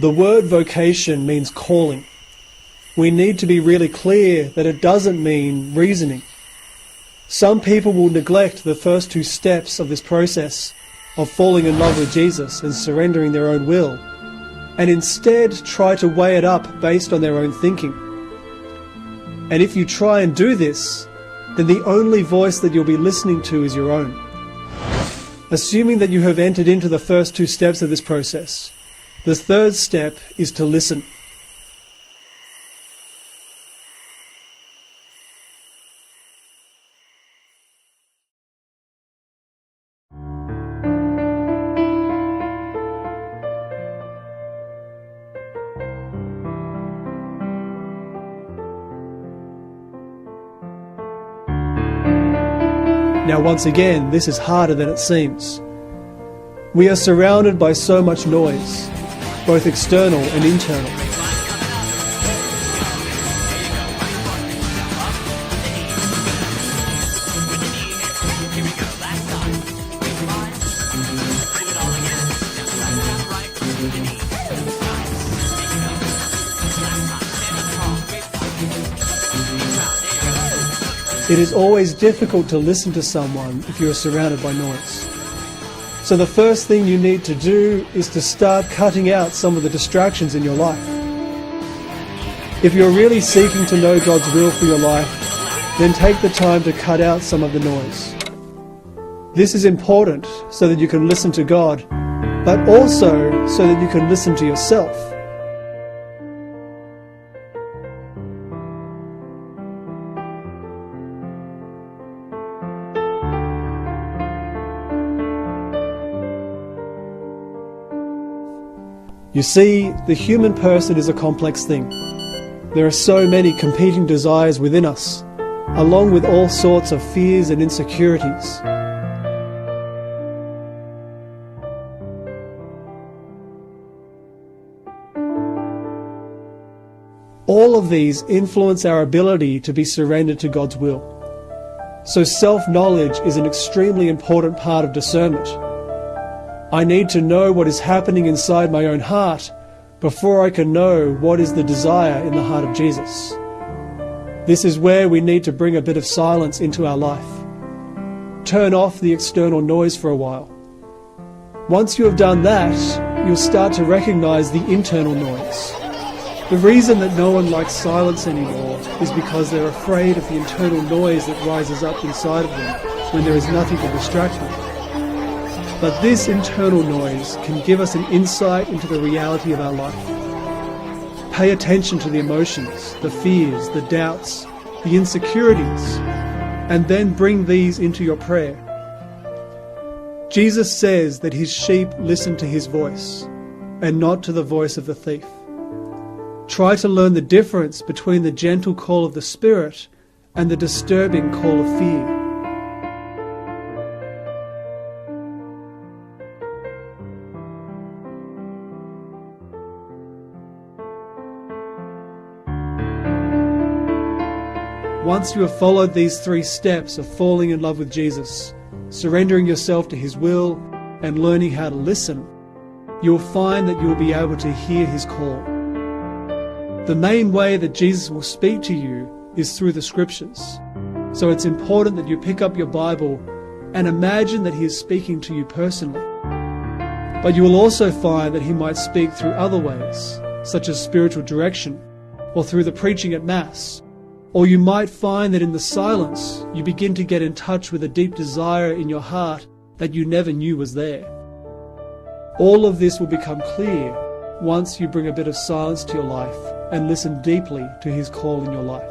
The word vocation means calling. We need to be really clear that it doesn't mean reasoning. Some people will neglect the first two steps of this process of falling in love with Jesus and surrendering their own will, and instead try to weigh it up based on their own thinking. And if you try and do this, then the only voice that you'll be listening to is your own. Assuming that you have entered into the first two steps of this process, the third step is to listen. Now once again, this is harder than it seems. We are surrounded by so much noise, both external and internal. It is always difficult to listen to someone if you are surrounded by noise. So the first thing you need to do is to start cutting out some of the distractions in your life. If you're really seeking to know God's will for your life, then take the time to cut out some of the noise. This is important so that you can listen to God, but also so that you can listen to yourself. You see, the human person is a complex thing. There are so many competing desires within us, along with all sorts of fears and insecurities. All of these influence our ability to be surrendered to God's will. So self-knowledge is an extremely important part of discernment. I need to know what is happening inside my own heart before I can know what is the desire in the heart of Jesus. This is where we need to bring a bit of silence into our life. Turn off the external noise for a while. Once you have done that, you'll start to recognize the internal noise. The reason that no one likes silence anymore is because they're afraid of the internal noise that rises up inside of them when there is nothing to distract them. But this internal noise can give us an insight into the reality of our life. Pay attention to the emotions, the fears, the doubts, the insecurities, and then bring these into your prayer. Jesus says that his sheep listen to his voice, and not to the voice of the thief. Try to learn the difference between the gentle call of the Spirit and the disturbing call of fear. Once you have followed these three steps of falling in love with Jesus, surrendering yourself to his will, and learning how to listen, you will find that you will be able to hear his call. The main way that Jesus will speak to you is through the scriptures. So it's important that you pick up your Bible and imagine that he is speaking to you personally. But you will also find that he might speak through other ways, such as spiritual direction, or through the preaching at Mass. Or you might find that in the silence, you begin to get in touch with a deep desire in your heart that you never knew was there. All of this will become clear once you bring a bit of silence to your life and listen deeply to his call in your life.